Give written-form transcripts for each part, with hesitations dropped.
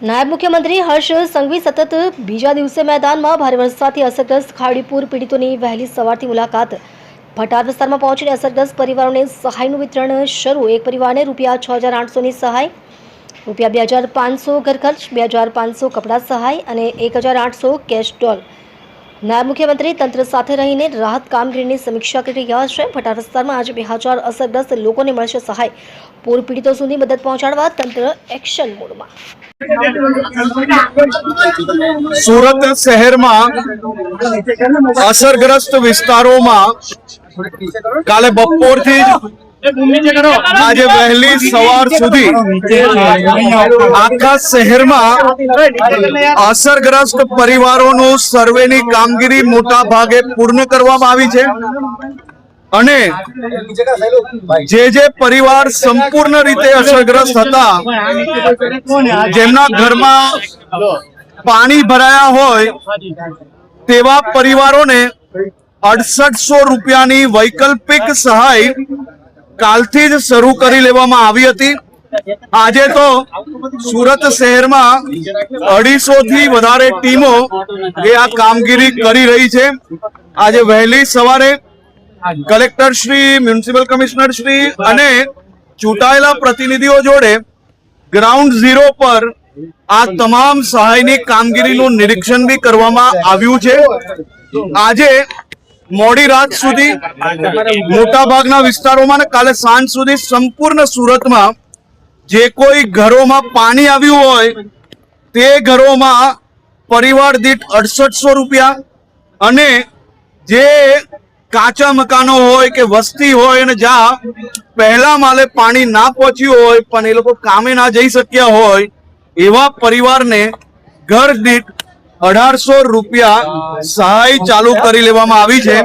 નાયબ મુખ્યમંત્રી હર્ષ સંઘવી સતત બીજા દિવસે મેદાનમાં ભારે વરસાદથી અસરગ્રસ્ત ખાડીપુર પીડિતોની વહેલી સવારથી મુલાકાત. ભટાર વિસ્તારમાં પહોંચીને અસરગ્રસ્ત પરિવારોને સહાયનું વિતરણ શરૂ. એક પરિવારને ₹6,800ની સહાય, ₹2,500 ઘર ખર્ચ, 2,500 કપડાં સહાય અને 1,800 કેશ ડોલ. નાયબ મુખ્યમંત્રી તંત્ર સાથે રહીને રાહત કામગીરીની સમીક્ષા કરી રહ્યા છે. ભટાર વિસ્તારમાં આજે 2,000 અસરગ્રસ્ત લોકોને મળશે સહાય. પૂર પીડિતો સુધી મદદ પહોંચાડવા તંત્ર એક્શન મોડમાં. સુરત શહેરમાં અસરગ્રસ્ત વિસ્તારોમાં કાલે બપોરથી આજે વહેલી સવાર સુધી આખા શહેરમાં અસરગ્રસ્ત પરિવારોનું સર્વેની કામગીરી મોટા ભાગે પૂર્ણ કરવામાં આવી છે અને જે પરિવાર સંપૂર્ણ રીતે અસરગ્રસ્ત હતા, જેમના ઘરમાં પાણી ભરાયા હોય તેવા પરિવારોને ₹6800ની વૈકલ્પિક સહાય કાલથી જ શરૂ કરી લેવામાં આવી હતી. આજે તો સુરત શહેરમાં 250 થી વધારે ટીમો એ આ કામગીરી કરી રહી છે. આજે વહેલી સવારે collector Shri, municipal commissioner Shri અને ચૂંટાયેલા પ્રતિનિધિઓ જોડે ગ્રાઉન્ડ ઝીરો પર આ તમામ સહાયની કામગીરીનું નિરીક્ષણ બી કરવામાં આવ્યું છે. આજે મોડી રાત સુધી મોટા ભાગના વિસ્તારોમાં અને કાલે સાંજ સુધી સંપૂર્ણ સુરતમાં જે કોઈ ઘરોમાં પાણી આવ્યું હોય તે ઘરોમાં પરિવાર દીઠ ₹6800 અને જે કાચા મકાનો હોય કે વસ્તી હોય અને જ્યાં પહેલા માલે પાણી ના પહોંચ્યું હોય પણ એ લોકો કામે ના જઈ શક્યા હોય એવા પરિવારને ઘર દીઠ ₹1800 સહાય ચાલુ કરી લેવામાં આવી છે.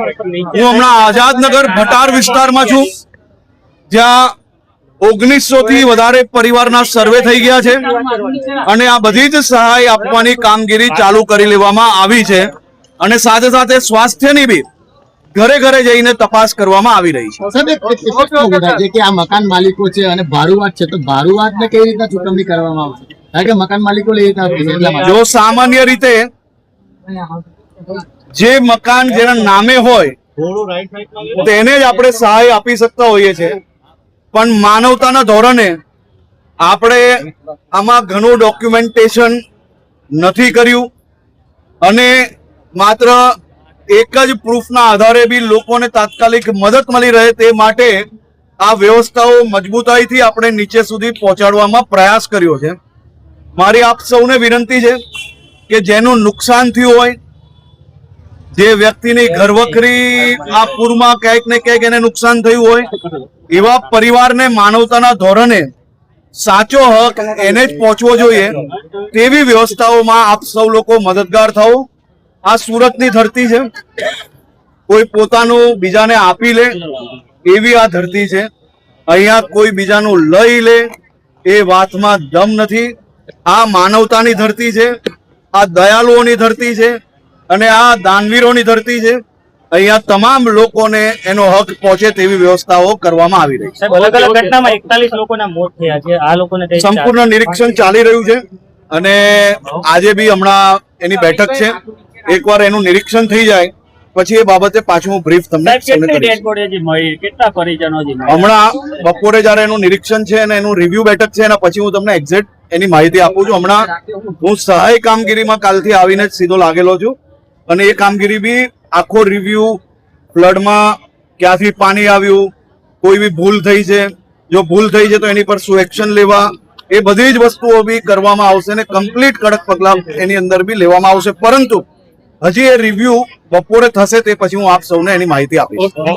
હું હમણાં આઝાદનગર ભટાર વિસ્તારમાં છું, જ્યાં 1900 થી વધારે પરિવારના સર્વે થઈ ગયા છે અને આ બધી જ સહાય આપવાની કામગીરી ચાલુ કરી લેવામાં આવી છે અને સાથે સાથે સ્વાસ્થ્યની બી ઘરે ઘરે જઈને તપાસ કરવામાં આવી રહી છે. કે આ મકાન માલિકો છે અને ભાડુઆત છે, તો ભાડુઆતને કેવી રીતના ચૂકવણી કરવામાં આવશે? કારણ કે મકાન માલિકો જો સામાન્ય રીતે જે મકાન જેના નામે હોય તેને જ આપણે સહાય આપી શકતા હોઈએ છીએ, પણ માનવતાના ધોરણે આપણે આમાં ઘણું ડોક્યુમેન્ટેશન નથી કર્યું અને માત્ર એક જ પ્રૂફના આધારે બી લોકોને તાત્કાલિક મદદ મળી રહે તે માટે આ વ્યવસ્થાઓ મજબૂતાઈથી આપણે નીચે સુધી પહોંચાડવામાં પ્રયાસ કર્યો છે. મારી આપ સૌને વિનંતી છે કે જેનું નુકસાન થયું હોય, જે વ્યક્તિની ઘરવખરી આ પૂરમાં ક્યાંક ને ક્યાંક એને નુકસાન થયું હોય, એવા પરિવારને માનવતાના ધોરણે સાચો હક એને જ પહોંચવો જોઈએ તેવી વ્યવસ્થાઓમાં આપ સૌ લોકો મદદગાર થાઓ. આ સુરતની ધરતી છે, કોઈ પોતાનું બીજાને આપી લે એવી આ ધરતી છે. અહીંયા કોઈ બીજાનું લઈ લે એ વાતમાં દમ નથી. આ માનવતાની ધરતી છે, આ દયાળુઓની ધરતી છે અને આ દાનવીરોની ધરતી છે. અહીંયા તમામ લોકોને એનો હક પહોંચે તેવી વ્યવસ્થાઓ કરવામાં આવી રહી છે. સંપૂર્ણ નિરીક્ષણ ચાલી રહ્યું છે અને આજે બી હમણાં એની બેઠક છે. એકવાર એનું નિરીક્ષણ થઈ જાય પછી એ બાબતે પાછું હું બ્રીફ તમને હમણાં બપોરે જયારે એનું નિરીક્ષણ છે અને એનું રિવ્યુ બેઠક છે એના પછી હું તમને એક્ઝેક્ટ એની માહિતી આપું છું. હમણાં હું સહાય કામગીરીમાં કાલથી આવીને જ સીધો લાગેલો છું અને એ કામગીરી બી આખો રિવ્યુ, ફ્લડમાં ક્યાંથી પાણી આવ્યું, કોઈ બી ભૂલ થઈ છે, જો ભૂલ થઈ છે તો એની પર શું એક્શન લેવા, એ બધી જ વસ્તુઓ બી કરવામાં આવશે અને કમ્પ્લીટ કડક પગલાં એની અંદર બી લેવામાં આવશે. પરંતુ હજી એ રિવ્યુ બપોરે થશે તે પછી હું આપ સૌને એની માહિતી આપીશ.